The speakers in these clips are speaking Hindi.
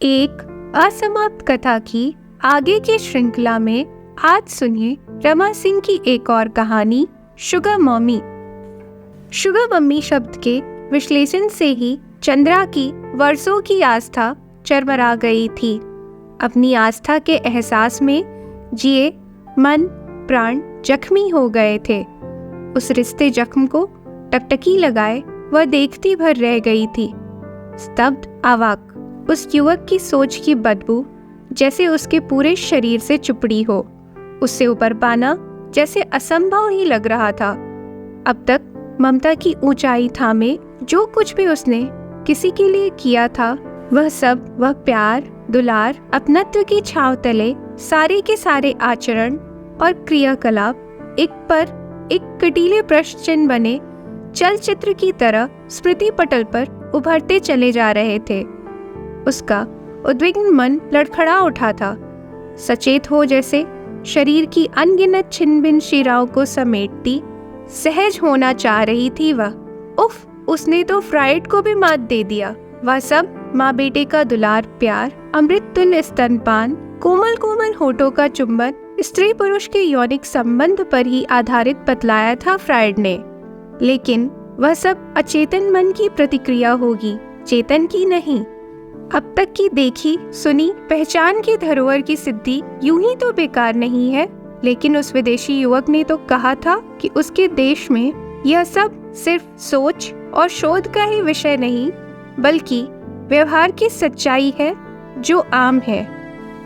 एक असमाप्त कथा की आगे की श्रृंखला में आज सुनिए रमा सिंह की एक और कहानी, शुगर मम्मी। शुगर मम्मी शब्द के विश्लेषण से ही चंद्रा की वर्षों की आस्था चरमरा गई थी। अपनी आस्था के एहसास में जिए मन प्राण जख्मी हो गए थे। उस रिश्ते जख्म को टकटकी लगाए वह देखती भर रह गई थी, स्तब्ध अवाक। उस युवक की सोच की बदबू जैसे उसके पूरे शरीर से चुपड़ी हो। उससे ऊपर पाना जैसे असंभव ही लग रहा था। अब तक ममता की ऊंचाई थामे जो कुछ भी उसने किसी के लिए किया था, वह सब, वह प्यार दुलार अपनत्व की छाव तले सारे के सारे आचरण और क्रियाकलाप एक पर एक कटीले प्रश्न चिन्ह बने चलचित्र की तरह स्मृति पटल पर उभरते चले जा रहे थे। उसका उद्विग्न मन लड़खड़ा उठा था। सचेत हो जैसे शरीर की अनगिनत छिन्न भिन्न शिराओं को समेटती सहज होना चाह रही थी वह। उफ, उसने तो फ्राइड को भी मात दे दिया। वह सब माँ बेटे का दुलार प्यार, अमृत तुल्य स्तनपान, कोमल कोमल होठों का चुंबन, स्त्री पुरुष के यौनिक संबंध पर ही आधारित बतलाया था फ्राइड ने। लेकिन वह सब अचेतन मन की प्रतिक्रिया होगी, चेतन की नहीं। अब तक की देखी सुनी पहचान की धरोहर की सिद्धि यूं ही तो बेकार नहीं है। लेकिन उस विदेशी युवक ने तो कहा था कि उसके देश में यह सब सिर्फ सोच और शोध का ही विषय नहीं, बल्कि व्यवहार की सच्चाई है जो आम है।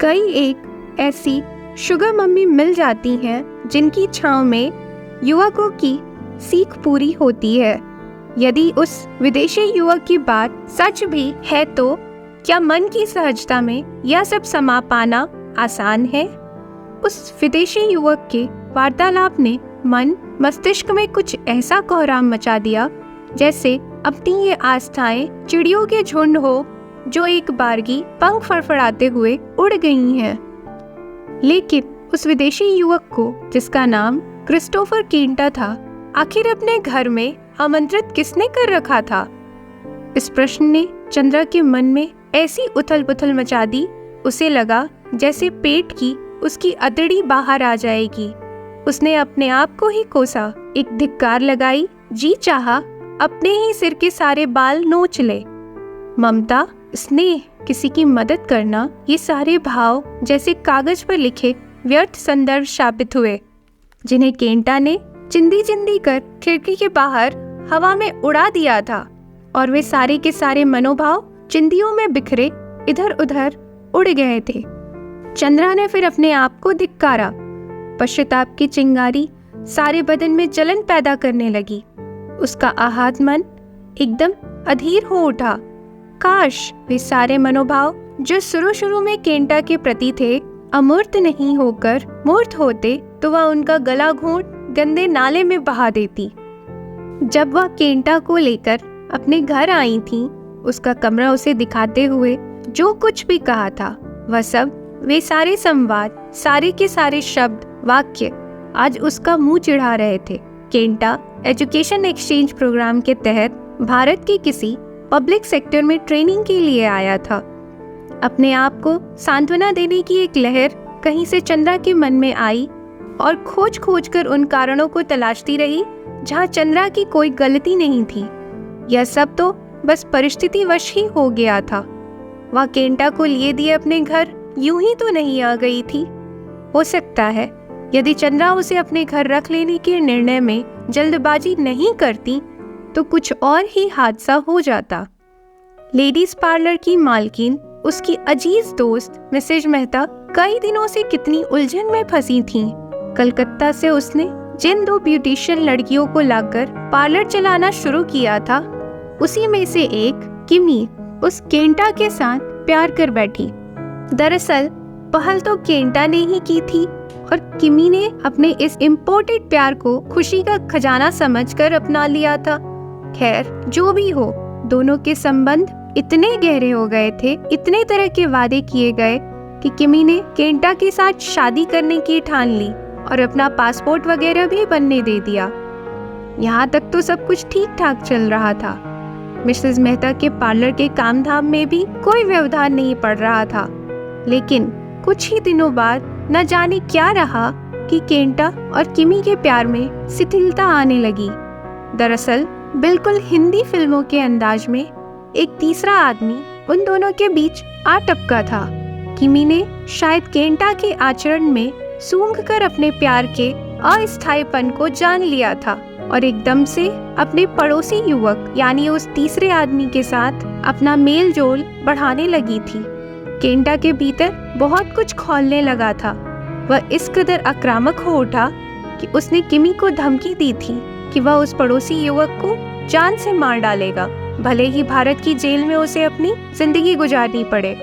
कई एक ऐसी शुगर मम्मी मिल जाती हैं जिनकी छांव में युवकों की सीख पूरी होती है। यदि उस विदेशी युवक की बात सच भी है तो क्या मन की सहजता में यह सब समा पाना आसान है? उस विदेशी युवक के वार्तालाप ने मन मस्तिष्क में कुछ ऐसा कोहराम मचा दिया जैसे अपनी ये आस्थाएं चिड़ियों के झुंड हो जो एक बारगी पंख फड़फड़ाते हुए उड़ गई हैं। लेकिन उस विदेशी युवक को, जिसका नाम क्रिस्टोफर केंटा था, आखिर अपने घर में आमंत्रित किसने कर रखा था? इस प्रश्न ने चंद्रा के मन में ऐसी उथल पुथल मचा दी, उसे लगा जैसे पेट की उसकी अतड़ी बाहर आ जाएगी। उसने अपने आप को ही कोसा, एक धिक्कार लगाई, जी चाहा अपने ही सिर के सारे बाल नोच ले। ममता, स्नेह, किसी की मदद करना, ये सारे भाव जैसे कागज पर लिखे व्यर्थ संदर्भ साबित हुए, जिन्हें केंटा ने चिंदी चिंदी कर खिड़की के बाहर हवा में उड़ा दिया था। और वे सारे के सारे मनोभाव चिंदियों में बिखरे इधर उधर उड़ गए थे। चंद्रा ने फिर अपने आप को धिक्कारा। पश्चाताप की चिंगारी सारे बदन में जलन पैदा करने लगी। उसका आहत मन एकदम अधीर हो उठा। काश वे सारे मनोभाव जो शुरू में केंटा के प्रति थे, अमूर्त नहीं होकर मूर्त होते तो वह उनका गला घोंट गंदे नाले में बहा देती। जब वह केंटा को लेकर अपने घर आई थी, उसका कमरा उसे दिखाते हुए जो कुछ भी कहा था, वह सब, वे सारे संवाद, सारे के सारे शब्द वाक्य आज उसका मुंह चिढ़ा रहे थे। केंटा एजुकेशन एक्सचेंज प्रोग्राम के तहत भारत के किसी पब्लिक सेक्टर में ट्रेनिंग के लिए आया था। अपने आप को सांत्वना देने की एक लहर कहीं से चंद्रा के मन में आई और खोज खोज कर उन कारणों को तलाशती रही जहां चंद्रा की कोई गलती नहीं थी। यह सब तो बस परिस्थितिवश ही हो गया था। वह केंटा को लिए दिए अपने घर यूं ही तो नहीं आ गई थी। हो सकता है यदि चंद्रा उसे अपने घर रख लेने के निर्णय में जल्दबाजी नहीं करती तो कुछ और ही हादसा हो जाता। लेडीज पार्लर की मालकिन, उसकी अजीज दोस्त मिसेज मेहता कई दिनों से कितनी उलझन में फंसी थीं। कलकत्ता से उसने जिन 2 ब्यूटिशियन लड़कियों को लाकर पार्लर चलाना शुरू किया था, उसी में से एक किमी उस केंटा के साथ प्यार कर बैठी। दरअसल पहल तो केंटा ने ही की थी और किमी ने अपने इस इम्पोर्टेड प्यार को खुशी का खजाना समझकर अपना लिया था। खैर जो भी हो, दोनों के संबंध इतने गहरे हो गए थे, इतने तरह के वादे किए गए कि किमी ने केंटा के साथ शादी करने की ठान ली और अपना पासपोर्ट वगैरह भी बनने दे दिया। यहाँ तक तो सब कुछ ठीक ठाक चल रहा था। मिसेस मेहता के पार्लर के काम धाम में भी कोई व्यवधान नहीं पड़ रहा था। लेकिन कुछ ही दिनों बाद न जाने क्या रहा कि केंटा और किमी के प्यार में शिथिलता आने लगी। दरअसल बिल्कुल हिंदी फिल्मों के अंदाज में एक तीसरा आदमी उन दोनों के बीच आ टपका था। किमी ने शायद केंटा के आचरण में सूंघकर अपने प्यार के अस्थायीपन को जान लिया था और एकदम से अपने पड़ोसी युवक यानी उस तीसरे आदमी के साथ अपना मेल जोल बढ़ाने लगी थी। केंटा के भीतर बहुत कुछ खौलने लगा था। वह इस कदर आक्रामक हो उठा कि उसने किमी को धमकी दी थी कि वह उस पड़ोसी युवक को जान से मार डालेगा, भले ही भारत की जेल में उसे अपनी जिंदगी गुजारनी पड़े।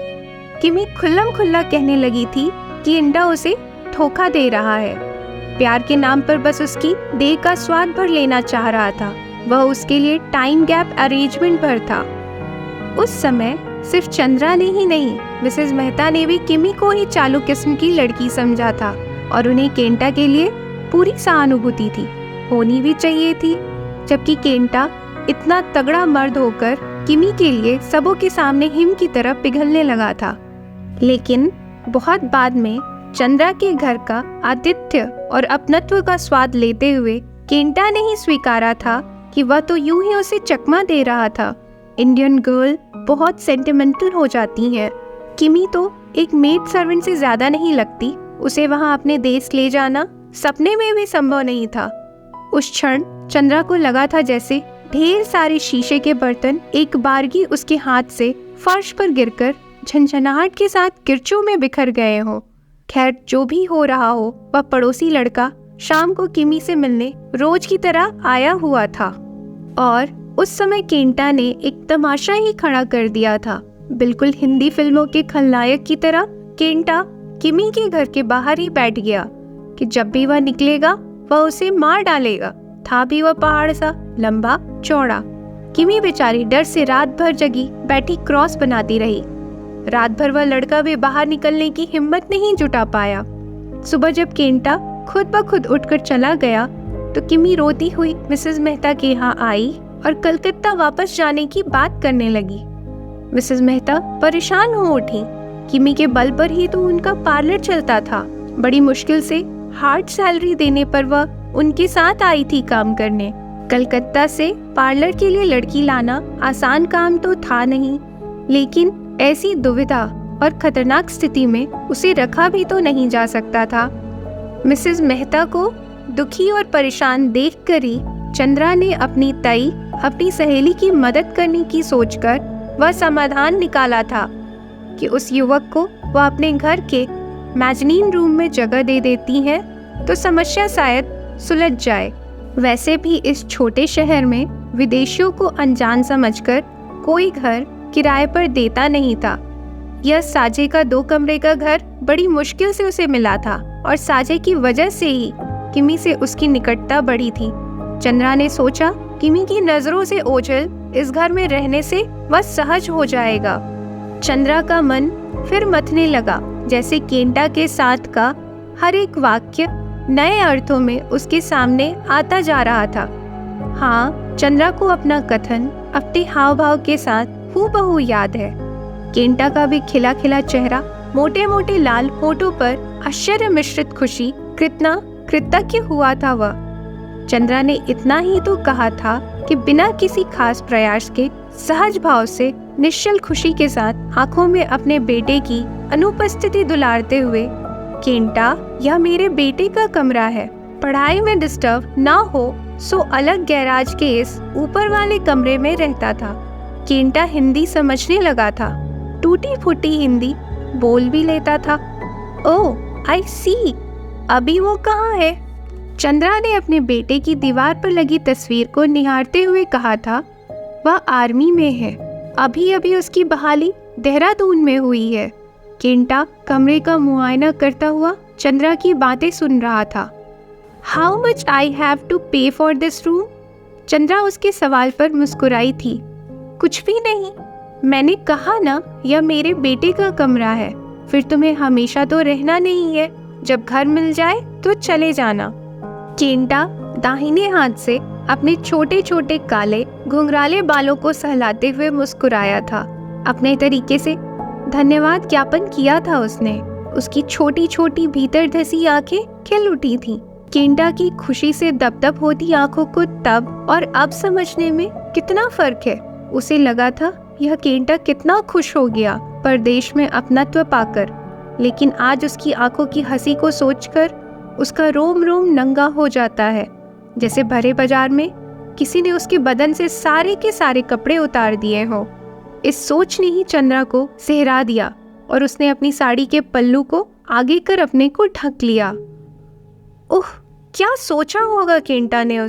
किमी खुल्लम खुल्ला कहने लगी थी कि इंडा उसे धोखा दे रहा है, प्यार के नाम पर बस उसकी देह का स्वाद भर लेना चाह रहा था। वह उसके लिए टाइम गैप अरेंजमेंट पर था। उस समय सिर्फ चंद्रा ने ही नहीं, मिसेस मेहता ने भी किमी को ही चालू किस्म की लड़की समझा था और उन्हें केंटा के लिए पूरी सहानुभूति थी, होनी भी चाहिए थी। जबकि केंटा इतना तगड़ा मर्द होकर किमी के लिए सबों के सामने हिम की तरह पिघलने लगा था। लेकिन बहुत बाद में चंद्रा के घर का आतिथ्य और अपनत्व का स्वाद लेते हुए केंटा ने ही स्वीकारा था कि वह तो यूं ही उसे चकमा दे रहा था। इंडियन गर्ल बहुत सेंटिमेंटल हो जाती है। किमी तो एक मेड सर्वेंट से ज्यादा नहीं लगती। उसे वहां अपने देश ले जाना सपने में भी संभव नहीं था। उस क्षण चंद्रा को लगा था जैसे ढेर सारे शीशे के बर्तन एक बारगी उसके हाथ से फर्श पर गिरकर झनझनाहट के साथ किरचों में बिखर गए हों। खैर, जो भी हो रहा हो, वह पड़ोसी लड़का शाम को किमी से मिलने रोज की तरह आया हुआ था और उस समय केंटा ने एक तमाशा ही खड़ा कर दिया था। बिल्कुल हिंदी फिल्मों के खलनायक की तरह केंटा किमी के घर के बाहर ही बैठ गया कि जब भी वह निकलेगा वह उसे मार डालेगा। था भी वह पहाड़ सा लंबा चौड़ा। किमी बेचारी डर से रात भर जगी बैठी क्रॉस बनाती रही। रात भर वह लड़का भी बाहर निकलने की हिम्मत नहीं जुटा पाया। सुबह जब केंटा खुद ब खुद उठकर चला गया तो किमी रोती हुई मिसेस मेहता के यहाँ आई और कलकत्ता वापस जाने की बात करने लगी। मिसेस मेहता परेशान हो उठी। किमी के बल पर ही तो उनका पार्लर चलता था। बड़ी मुश्किल से हार्ड सैलरी देने पर वह उनके साथ आई थी काम करने। कलकत्ता से पार्लर के लिए लड़की लाना आसान काम तो था नहीं, लेकिन ऐसी दुविधा और खतरनाक स्थिति में उसे रखा भी तो नहीं जा सकता था। मिसेस मेहता को दुखी और परेशान देखकर ही चंद्रा ने अपनी सहेली की मदद करने की सोचकर वह समाधान निकाला था कि उस युवक को वह अपने घर के मैजनीन रूम में जगह दे देती है तो समस्या शायद सुलझ जाए। वैसे भी इस छोटे शहर में विदेशियों को अनजान समझकर कोई घर किराए पर देता नहीं था। यह साजे का 2 कमरे का घर बड़ी मुश्किल से उसे मिला था और साजे की वजह से ही किमी से उसकी निकटता बढ़ी थी। चंद्रा ने सोचा किमी की नजरों से ओझल इस घर में रहने से वह सहज हो जाएगा। चंद्रा का मन फिर मथने लगा, जैसे केंटा के साथ का हर एक वाक्य नए अर्थों में उसके सामने आता जा रहा था। हाँ, चंद्रा को अपना कथन अपने हाव भाव के साथ हूबहू याद है। केंटा का भी खिला खिला चेहरा, मोटे मोटे लाल होठों पर आश्चर्य मिश्रित खुशी, कितना कृतज्ञ हुआ था वह। चंद्रा ने इतना ही तो कहा था कि बिना किसी खास प्रयास के सहज भाव से निश्चल खुशी के साथ आंखों में अपने बेटे की अनुपस्थिति दुलारते हुए, केंटा, यह मेरे बेटे का कमरा है, पढ़ाई में डिस्टर्ब ना हो सो अलग गैराज के इस ऊपर वाले कमरे में रहता था। केंटा हिंदी समझने लगा था, टूटी फूटी हिंदी बोल भी लेता था। ओह, आई सी, अभी वो कहाँ है? चंद्रा ने अपने बेटे की दीवार पर लगी तस्वीर को निहारते हुए कहा था, वह आर्मी में है, अभी अभी उसकी बहाली देहरादून में हुई है। केंटा कमरे का मुआयना करता हुआ चंद्रा की बातें सुन रहा था। How much I have to pay for this room? Chandra उसके सवाल पर मुस्कुराई थी। कुछ भी नहीं, मैंने कहा ना, यह मेरे बेटे का कमरा है, फिर तुम्हें हमेशा तो रहना नहीं है, जब घर मिल जाए तो चले जाना। केंटा दाहिने हाथ से अपने छोटे छोटे काले घुंघराले बालों को सहलाते हुए मुस्कुराया था। अपने तरीके से धन्यवाद ज्ञापन किया था उसने। उसकी छोटी छोटी भीतर धसी आंखें खिल उठी थीं। केंटा की खुशी से दपदप होती आंखों को तब और अब समझने में कितना फर्क है। उसे लगा था यह केंटा कितना खुश हो गया परदेश में अपनत्व पाकर, लेकिन आज उसकी आंखों की हंसी को सोचकर उसका रोम रोम नंगा हो जाता है, जैसे भरे बाजार में किसी ने उसके बदन से सारे के सारे कपड़े उतार दिए हों। इस सोच ने ही चंद्रा को सहरा दिया और उसने अपनी साड़ी के पल्लू को आगे कर अपने को ढक लिया। ओह, क्या सोचा होगा केंटा ने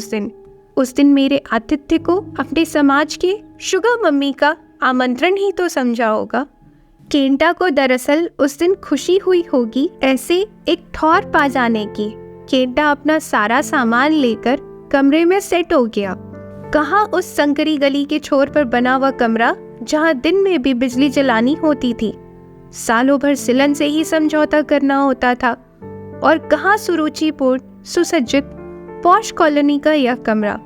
उस दिन मेरे आतिथ्य को अपने समाज के शुगर मम्मी का आमंत्रण ही तो समझा होगा। केंटा को दरअसल उस दिन खुशी हुई होगी ऐसे एक ठौर पा जाने की। केंटा अपना सारा सामान लेकर कमरे में सेट हो गया। कहाँ उस संकरी गली के छोर पर बना हुआ कमरा जहाँ दिन में भी बिजली जलानी होती थी, सालों भर सिलन से ही समझौता करना होता था, और कहाँ सुरुचिपूर्ण सुसज्जित पॉश कॉलोनी का यह कमरा।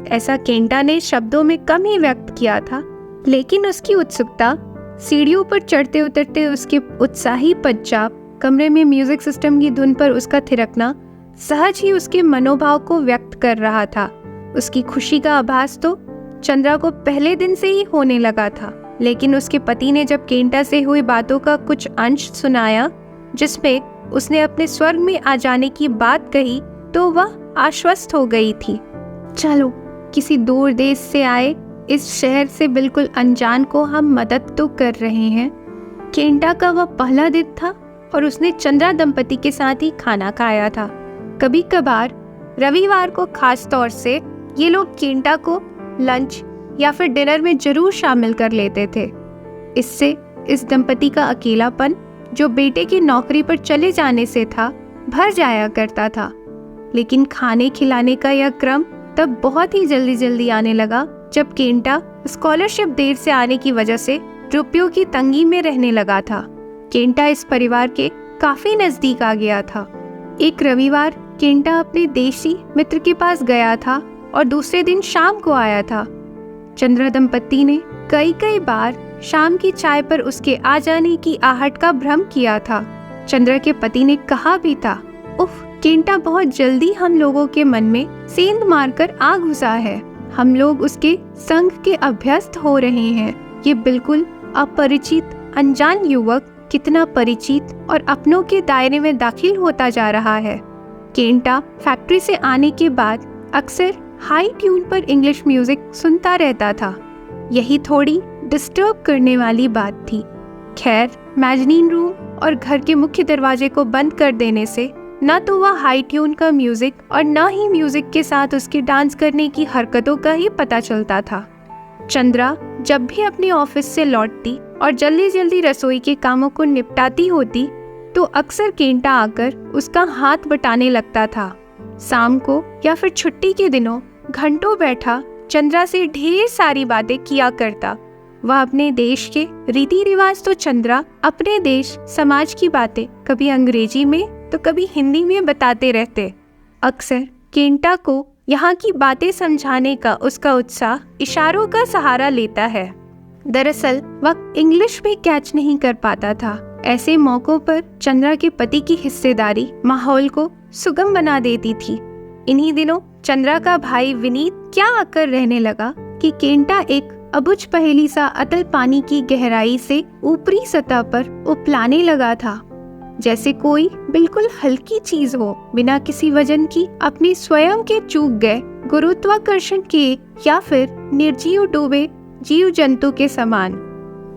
ऐसा केंटा ने शब्दों में कम ही व्यक्त किया था, लेकिन उसकी उत्सुकता, सीढ़ियों पर चढ़ते उतरते उसके उत्साही पदचाप, कमरे में म्यूजिक सिस्टम की धुन पर उसका थिरकना सहज ही उसके मनोभाव को व्यक्त कर रहा था। उसकी खुशी का आभास तो चंद्रा को पहले दिन से ही होने लगा था, लेकिन उसके पति ने जब केंटा से हुई बातों का कुछ अंश सुनाया जिसमें उसने अपने स्वर्ग में आ जाने की बात कही, तो वह आश्वस्त हो गई थी। चलो, किसी दूर देश से आए इस शहर से बिल्कुल अनजान को हम मदद तो कर रहे हैं। केंटा का वह पहला दिन था और उसने चंद्रा दंपति के साथ ही खाना खाया था। कभी कभार रविवार को खास तौर से ये लोग केंटा को लंच या फिर डिनर में जरूर शामिल कर लेते थे। इससे इस दंपति का अकेलापन, जो बेटे की नौकरी पर चले जाने से था, भर जाया करता था। लेकिन खाने खिलाने का यह क्रम तब बहुत ही जल्दी जल्दी आने लगा जब केंटा स्कॉलरशिप देर से आने की वजह से रुपयों की तंगी में रहने लगा था। केंटा इस परिवार के काफी नजदीक आ गया था। एक रविवार केंटा अपने देशी मित्र के पास गया था और दूसरे दिन शाम को आया था। चंद्रा दंपति ने कई बार शाम की चाय पर उसके आ जाने की आहट का भ्रम किया था। चंद्रा के पति ने कहा भी था, उफ, केंटा बहुत जल्दी हम लोगों के मन में सेंध मारकर आ घुसा है। हम लोग उसके संग के अभ्यस्त हो रहे हैं। ये बिल्कुल अपरिचित अनजान युवक कितना परिचित और अपनों के दायरे में दाखिल होता जा रहा है। केंटा फैक्ट्री से आने के बाद अक्सर हाई ट्यून पर इंग्लिश म्यूजिक सुनता रहता था। यही थोड़ी डिस्टर्ब करने वाली बात थी। खैर, मैजनीन रूम और घर के मुख्य दरवाजे को बंद कर देने से न तो वह हाई ट्यून का म्यूजिक और न ही म्यूजिक के साथ उसके डांस करने की हरकतों का ही पता चलता था। चंद्रा जब भी अपने ऑफिस से लौटती और जल्दी जल्दी रसोई के कामों को निपटाती होती, तो अक्सर केंटा आकर उसका हाथ बटाने लगता था। शाम को या फिर छुट्टी के दिनों घंटों बैठा चंद्रा से ढेर सारी बातें किया करता। वह अपने देश के रीति रिवाज तो चंद्रा अपने देश समाज की बातें कभी अंग्रेजी में तो कभी हिंदी में बताते रहते। अक्सर केंटा को यहाँ की बातें समझाने का उसका उत्साह इशारों का सहारा लेता है। दरअसल वह इंग्लिश भी कैच नहीं कर पाता था। ऐसे मौकों पर चंद्रा के पति की हिस्सेदारी माहौल को सुगम बना देती थी। इन्हीं दिनों चंद्रा का भाई विनीत क्या आकर रहने लगा कि केंटा एक अबुझ पहेली सा अतल पानी की गहराई से ऊपरी सतह पर उपलाने लगा था, जैसे कोई बिल्कुल हल्की चीज हो, बिना किसी वजन की अपने स्वयं के चूक गए गुरुत्वाकर्षण के या फिर निर्जीव डूबे जीव जंतु के समान।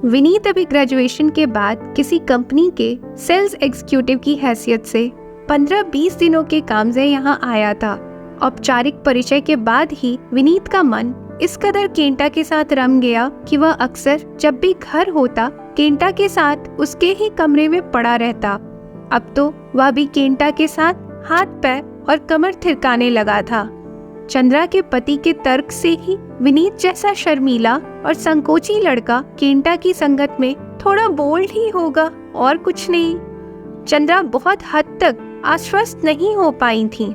विनीत अभी ग्रेजुएशन के बाद किसी कंपनी के सेल्स एग्जीक्यूटिव की हैसियत से 15-20 दिनों के काम से यहाँ आया था। औपचारिक परिचय के बाद ही विनीत का मन इस कदर केंटा के साथ रम गया कि वह अक्सर जब भी घर होता केंटा के साथ उसके ही कमरे में पड़ा रहता। अब तो वह भी केंटा के साथ हाथ पैर और कमर थिरकाने लगा था। चंद्रा के पति के तर्क से ही विनीत जैसा शर्मीला और संकोची लड़का केंटा की संगत में थोड़ा बोल्ड ही होगा और कुछ नहीं। चंद्रा बहुत हद तक आश्वस्त नहीं हो पाई थी।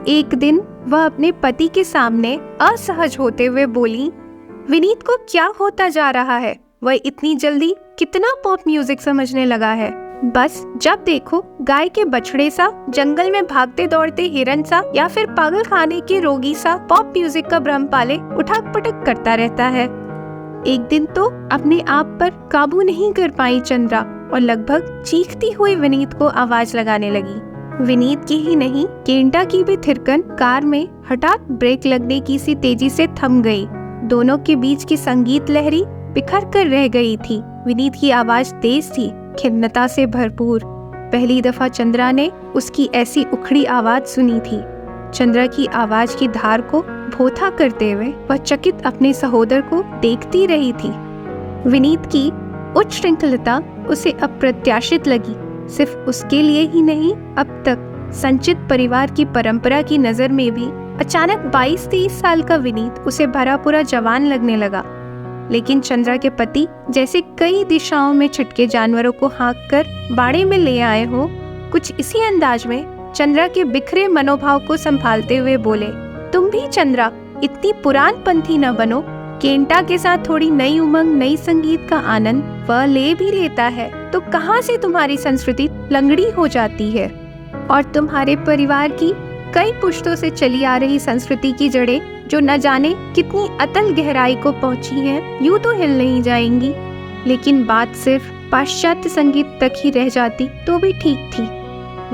एक दिन वह अपने पति के सामने असहज होते हुए बोली, विनीत को क्या होता जा रहा है? वह इतनी जल्दी कितना पॉप म्यूजिक समझने लगा है। बस जब देखो गाय के बछड़े सा, जंगल में भागते दौड़ते हिरन सा, या फिर पागल खाने के रोगी सा पॉप म्यूजिक का भ्रम पाले उठक पटक करता रहता है। एक दिन तो अपने आप पर काबू नहीं कर पाई चंद्रा और लगभग चीखती हुई विनीत को आवाज लगाने लगी। विनीत की ही नहीं, केंटा की भी थिरकन कार में हठात ब्रेक लगने की सी तेजी से थम गई। दोनों के बीच की संगीत लहरी बिखर कर रह गई थी। विनीत की आवाज तेज थी, खिन्नता से भरपूर। पहली दफा चंद्रा ने उसकी ऐसी उखड़ी आवाज सुनी थी। चंद्रा की आवाज की धार को भोथा करते हुए वह चकित अपने सहोदर को देखती रही थी। विनीत की उच्च श्रृंखलता उसे अप्रत्याशित लगी। सिर्फ उसके लिए ही नहीं, अब तक संचित परिवार की परंपरा की नजर में भी अचानक 22-23 साल का विनीत उसे भरा पूरा जवान लगने लगा। लेकिन चंद्रा के पति जैसे कई दिशाओं में छिटके जानवरों को हाँक कर बाड़े में ले आए हो, कुछ इसी अंदाज में चंद्रा के बिखरे मनोभाव को संभालते हुए बोले, तुम भी चंद्रा इतनी पुरान पंथी न बनो। केंटा के साथ थोड़ी नई उमंग, नई संगीत का आनंद वह ले भी लेता है तो कहाँ से तुम्हारी संस्कृति लंगड़ी हो जाती है और तुम्हारे परिवार की कई पुश्तों से चली आ रही संस्कृति की जड़ें जो न जाने कितनी अतल गहराई को पहुंची हैं, यूं तो हिल नहीं जाएंगी। लेकिन बात सिर्फ पाश्चात्य संगीत तक ही रह जाती तो भी ठीक थी।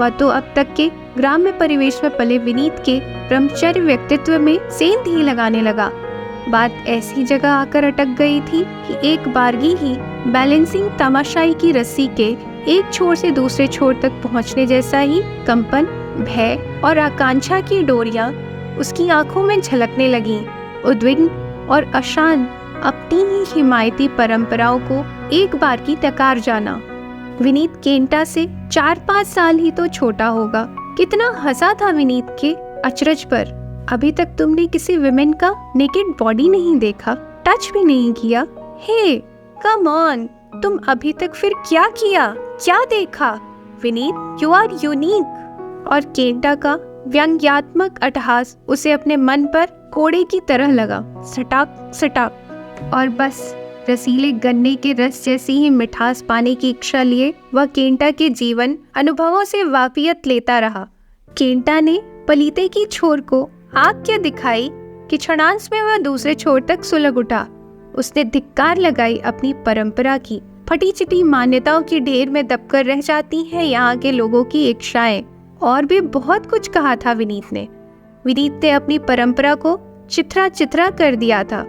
वह तो अब तक के ग्राम्य परिवेश में पले विनीत के ब्रह्मचर्य व्यक्तित्व में सेंध लगाने लगा। बात ऐसी जगह आकर अटक गई थी कि एक बारगी ही बैलेंसिंग तमाशाई की रस्सी के एक छोर से दूसरे छोर तक पहुंचने जैसा ही कंपन, भय और आकांक्षा की डोरियां उसकी आंखों में झलकने लगीं। उद्विग्न और अशांत अपनी ही हिमायती परंपराओं को एक बार की टकार जाना। विनीत केंटा से 4-5 साल ही तो छोटा होगा। कितना हंसा था विनीत के अचरज पर। अभी तक तुमने किसी विमेन का नेकेड बॉडी नहीं देखा, टच भी नहीं किया। हे कम ऑन, तुम अभी तक फिर क्या किया, क्या देखा? Vineet, you are unique. और केंटा का व्यंग्यात्मक अट्टहास उसे अपने मन पर कोड़े की तरह लगा। सटाक सटाक। और बस रसीले गन्ने के रस जैसी ही मिठास पाने की इच्छा लिए वह केंटा के जीवन अनुभवों से वाकियत लेता रहा। केंटा ने पलीते की छोर को आग क्या दिखाई कि क्षणांश में वह दूसरे छोर तक सुलग उठा। उसने धिक्कार लगाई अपनी परंपरा की। फटी चिटी मान्यताओं की ढेर में दबकर रह जाती हैं यहाँ के लोगों की इच्छाएं। और भी बहुत कुछ कहा था विनीत ने अपनी परंपरा को चित्रा चित्रा कर दिया था।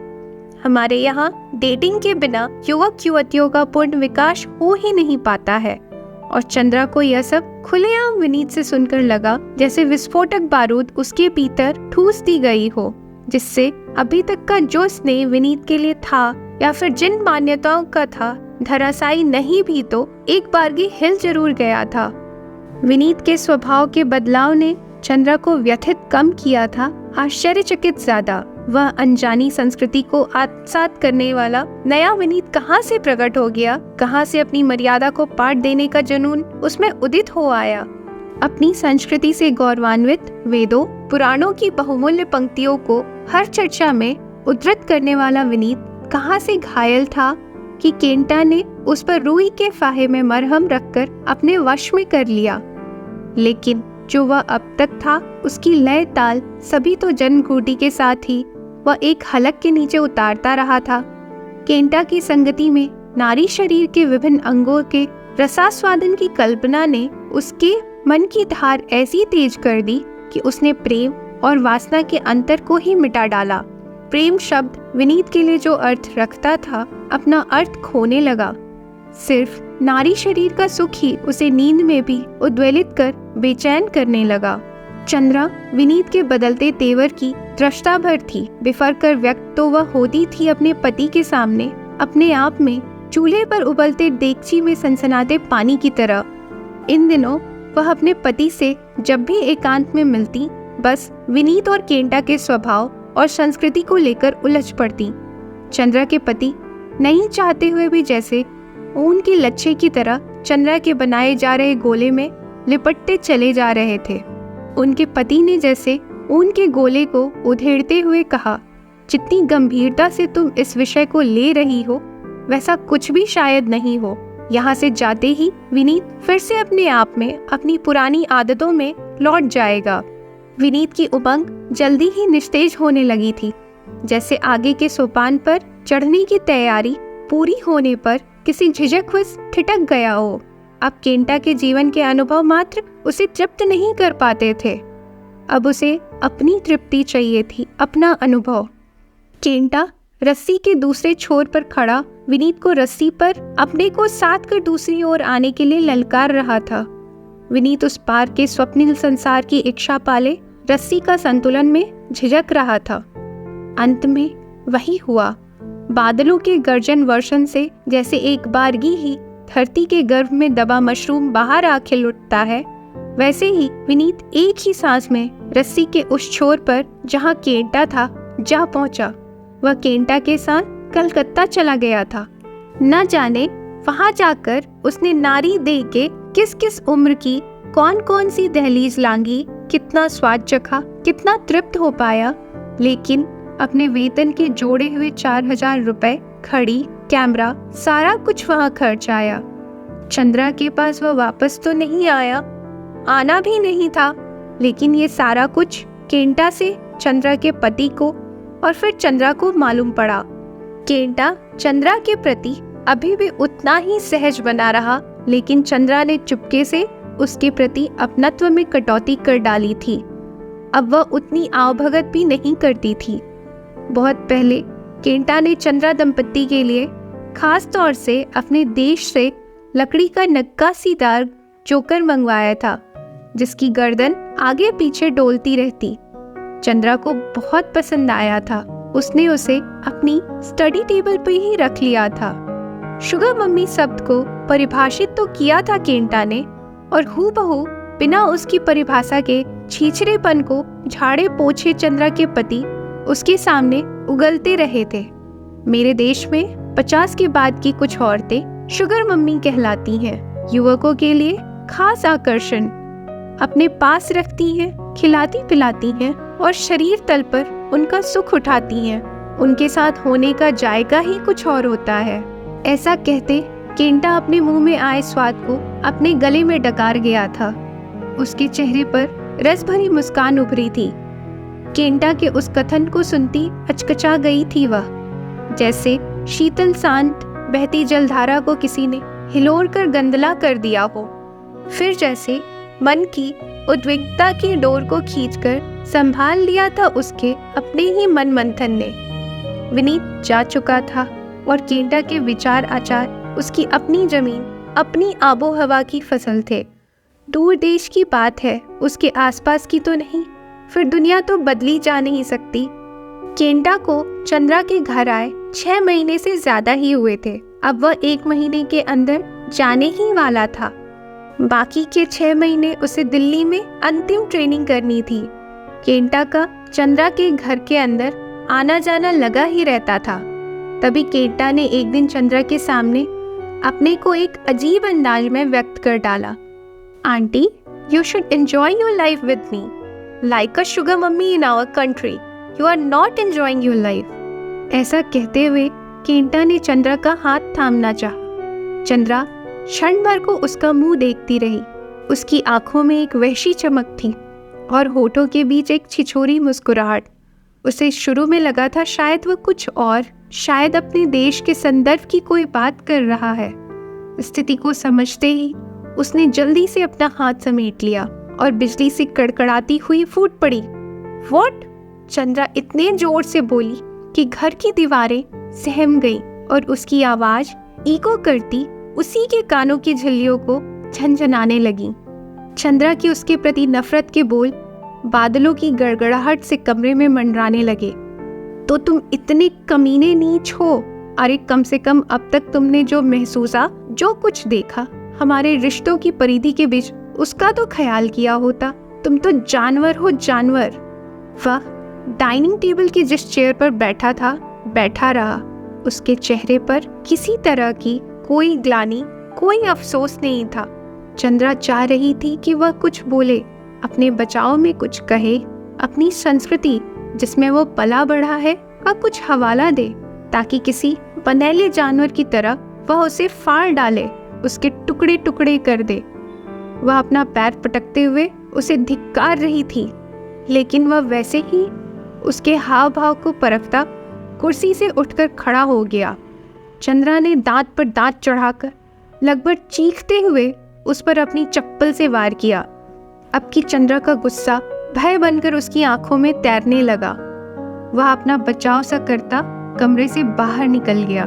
हमारे यहाँ डेटिंग के बिना युवक युवतियों का पूर्ण विकास हो ही नहीं पाता है। और चंद्रा को यह सब खुलेआम विनीत से सुनकर लगा जैसे विस्फोटक बारूद उसके भीतर ठूस दी गई हो, जिससे अभी तक का जो स्नेह विनीत के लिए था या फिर जिन मान्यताओं का था, धराशायी नहीं भी तो एक बारगी हिल जरूर गया था। विनीत के स्वभाव के बदलाव ने चंद्रा को व्यथित कम किया था, आश्चर्यचकित ज्यादा। वह अनजानी संस्कृति को आत्मसात करने वाला नया विनीत कहाँ से प्रकट हो गया, कहाँ से अपनी मर्यादा को पाट देने का जुनून उसमें उदित हो आया। अपनी संस्कृति से गौरवान्वित वेदों पुराणों की बहुमूल्य पंक्तियों को हर चर्चा में उद्धृत करने वाला विनीत कहाँ से घायल था कि केंटा ने उस पर रूई के फाहे में मरहम रखकर अपने वश में कर लिया। लेकिन जो वह अब तक था, उसकी लय ताल सभी तो जन्मकूटी के साथ ही वह एक हलक के नीचे उतारता रहा था। केंटा की संगति में नारी शरीर के विभिन्न अंगों के रसास्वादन की कल्पना ने उसके मन की धार ऐसी तेज कर दी कि उसने प्रेम और वासना के अंतर को ही मिटा डाला। प्रेम शब्द विनीत के लिए जो अर्थ रखता था, अपना अर्थ खोने लगा। सिर्फ नारी शरीर का सुख ही उसे नींद में भी उद्वेलित कर बेचैन करने लगा। चंद्रा विनीत के बदलते तेवर की दृष्टा भर थी। बिफर कर व्यक्त तो वह होती थी अपने पति के सामने, अपने आप में चूल्हे पर उबलते देगची में सनसनाते पानी की तरह। इन दिनों वह अपने पति से जब भी एकांत में मिलती, बस विनीत और केंटा के स्वभाव और संस्कृति को लेकर उलझ पड़ती। चंद्रा के पति नहीं चाहते हुए भी जैसे ऊन के लच्छे की तरह चंद्रा के बनाए जा रहे गोले में लिपटते चले जा रहे थे। उनके पति ने जैसे ऊन के गोले को उधेड़ते हुए कहा, जितनी गंभीरता से तुम इस विषय को ले रही हो वैसा कुछ भी शायद नहीं हो। यहाँ से जाते ही विनीत फिर से अपने आप में अपनी पुरानी आदतों में लौट जाएगा। विनीत की उमंग जल्दी ही निस्तेज होने लगी थी, जैसे आगे के सोपान पर चढ़ने की तैयारी पूरी होने पर किसी झिझकवश ठिठक गया हो। अब केंटा के जीवन के अनुभव मात्र उसे तृप्त नहीं कर पाते थे, अब उसे अपनी तृप्ति चाहिए थी, अपना अनुभव। केंटा रस्सी के दूसरे छोर पर खड़ा विनीत को रस्सी पर अपने को साथ कर दूसरी ओर आने के लिए ललकार रहा था। विनीत उस पार के स्वप्निल संसार की इच्छा पाले रस्सी का संतुलन में झिझक रहा था। अंत में वही हुआ। बादलों के गर्जन वर्षण से जैसे एक बारगी ही धरती के गर्भ में दबा मशरूम बाहर आ खिल उठता है, वैसे ही विनीत एक ही सांस में रस्सी के उस छोर पर जहाँ केंटा था जा पहुंचा। वह केंटा के साथ कलकत्ता चला गया था। न जाने वहां जाकर उसने नारी देह के किस किस उम्र की कौन कौन सी दहलीज लांगी, कितना स्वाद चखा, कितना तृप्त हो पाया, लेकिन अपने वेतन के जोड़े हुए 4000 रुपए, घड़ी, कैमरा, सारा कुछ वहां खर्च आया। चंद्रा के पास वह वापस तो नहीं आया, आना भी नहीं था, लेकिन ये सारा कुछ केंटा से चंद्रा के पति को और फिर चंद्रा को मालूम पड़ा। केंटा चंद्रा के प्रति अभी भी उतना ही सहज बना रहा, लेकिन चंद्रा ने चुपके से उसके प्रति अपनत्व में कटौती कर डाली थी। अब वह उतनी आवभगत भी नहीं करती थी। बहुत पहले केंटा ने चंद्रा दंपत्ति के लिए खास तौर से अपने देश से लकड़ी का नक्काशीदार जोकर मंगवाया था, जिसकी गर्दन आगे पीछे डोलती रहती। चंद्रा को बहुत पसंद आया था। उसने उसे अपनी स्टडी टेबल पर ही रख लिया था। शुगर मम्मी शब्द को परिभाषित तो किया था केंटा ने, और हूबहू बिना उसकी परिभाषा के छीछरेपन को झाड़े पोछे चंद्रा के पति उसके सामने उगलते रहे थे। मेरे देश में 50 के बाद की कुछ औरतें शुगर मम्मी कहलाती हैं। युवकों के लिए खास आकर्षण, अपने पास रखती हैं, खिलाती पिलाती हैं और शरीर तल पर उनका सुख उठाती हैं। उनके साथ होने का जायका ही कुछ और होता है। ऐसा कहते केंटा अपने मुंह में आए स्वाद को अपने गले में डकार गया था। उसके चेहरे पर रस भरी मुस्कान उभरी थी। केंटा के उस कथन को सुनती अचकचा गई थी वह, जैसे शीतल शांत बहती जलधारा को किसी ने हिलोर कर गंदला कर दिया हो। फिर जैसे मन की उद्विग्नता की डोर को खींचकर संभाल लिया था उसके अपने ही मन मंथन ने। विनीत जा चुका था और केंटा के विचार आचार उसकी अपनी जमीन, अपनी आबो हवा की फसल थे। दूर देश की बात है, उसके आसपास की तो नहीं। फिर दुनिया तो बदली जा नहीं सकती। केंटा को चंद्रा के घर आए 6 महीने से ज्यादा ही हुए थे। अब वह 1 महीने के अंदर जाने ही वाला था। बाकी के 6 महीने उसे दिल्ली में अंतिम ट्रेनिंग करनी थी। केंटा का चंद्रा के घर के अंदर आना जाना लगा ही रहता था। तभी केंटा ने एक दिन चंद्रा के सामने अपने को एक अजीब अंदाज में व्यक्त कर डाला। Aunty, you should enjoy your life with me like a sugar mummy in our country. You are not enjoying your life. ऐसा कहते हुए केंटा ने चंद्रा का हाथ थामना चाहा। चंद्रा क्षण भर को उसका मुंह देखती रही। उसकी आंखों में एक वहशी चमक थी और होठों के बीच एक छिछोरी मुस्कुराहट। उसे शुरू में लगा था शायद वह कुछ और, शायद अपने देश के संदर्भ की कोई बात कर रहा है। स्थिति को समझते ही उसने जल्दी से अपना हाथ समेट लिया और बिजली से कड़कड़ाती हुई फूट पड़ी। व्हाट? चंद्रा इतने जोर से बोली कि घर की दीवारें सहम गईं और उसकी आवाज इको करती उसी के कानों की झिल्लियों को झनझनाने लगी। चंद्रा की उसके प्रति नफरत के बोल बादलों की गड़गड़ाहट से कमरे में मंडराने लगे। तो तुम इतने कमीने नीच हो? अरे कम से कम अब तक तुमने जो महसूसा, जो कुछ देखा, हमारे रिश्तों की परिधि के बीच, उसका तो ख्याल किया होता। तुम तो जानवर हो, जानवर। वह डाइनिंग टेबल की जिस चेयर पर बैठा था बैठा रहा। उसके चेहरे पर किसी तरह की कोई ग्लानि, कोई अफसोस नहीं था। चंद्रा चाह रही थी कि वह कुछ बोले, अपने बचाव में कुछ कहे, अपनी संस्कृति जिसमें वो पला बढ़ा है का कुछ हवाला दे, ताकि किसी बनेले जानवर की तरह वह उसे फाड़ डाले, उसके टुकड़े टुकड़े कर दे। वह अपना पैर पटकते हुए उसे धिक्कार रही थी, लेकिन वह वैसे ही उसके हाव भाव को परखता कुर्सी से उठकर खड़ा हो गया। चंद्रा ने दांत पर दांत चढ़ाकर लगभग चीखते हुए उस पर अपनी चप्पल से वार किया। अब की चंद्रा का गुस्सा भय बनकर उसकी आंखों में तैरने लगा। वह अपना बचाव सा करता कमरे से बाहर निकल गया।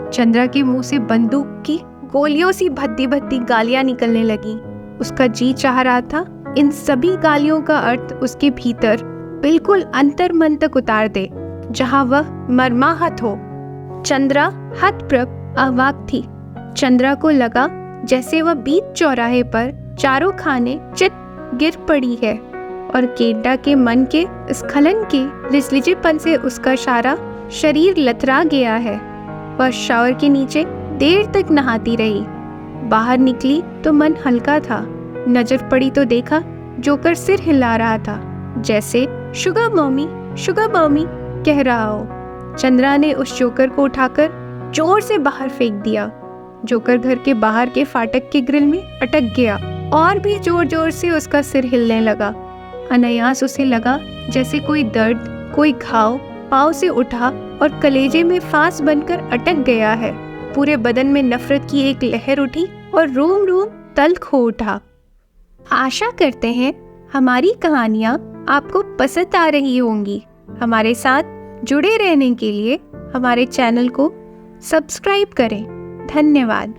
चंद्रा के मुंह से बंदूक की गोलियों सी भद्दी भद्दी गालियां निकलने लगी। उसका जी चाह रहा था इन सभी गालियों का अर्थ उसके भीतर बिल्कुल अंतर्मन तक उतार दे, जहां वह मर्माहत हो। चंद्रा हतप्रभ अवाक थी। चंद्रा को लगा जैसे वह बीच चौराहे पर चारों खाने चित गिर पड़ी है और केडा के मन के स्खलन के लिजलिजेपन से उसका सारा शरीर लथरा गया है। वह शावर के नीचे देर तक नहाती रही। बाहर निकली तो मन हल्का था। नजर पड़ी तो देखा जोकर सिर हिला रहा था, जैसे शुगर मम्मी कह रहा हो। चंद्रा ने उस जोकर को उठाकर जोर से बाहर फेंक दिया। जोकर घर के बाहर के फाटक के ग्रिल में अटक गया और भी जोर जोर से उसका सिर हिलने लगा। अनायास उसे लगा जैसे कोई दर्द, कोई घाव पांव से उठा और कलेजे में फांस बनकर अटक गया है। पूरे बदन में नफरत की एक लहर उठी और रोम रोम तल्ख हो उठा। आशा करते हैं हमारी कहानियाँ आपको पसंद आ रही होंगी। हमारे साथ जुड़े रहने के लिए हमारे चैनल को सब्सक्राइब करें। धन्यवाद।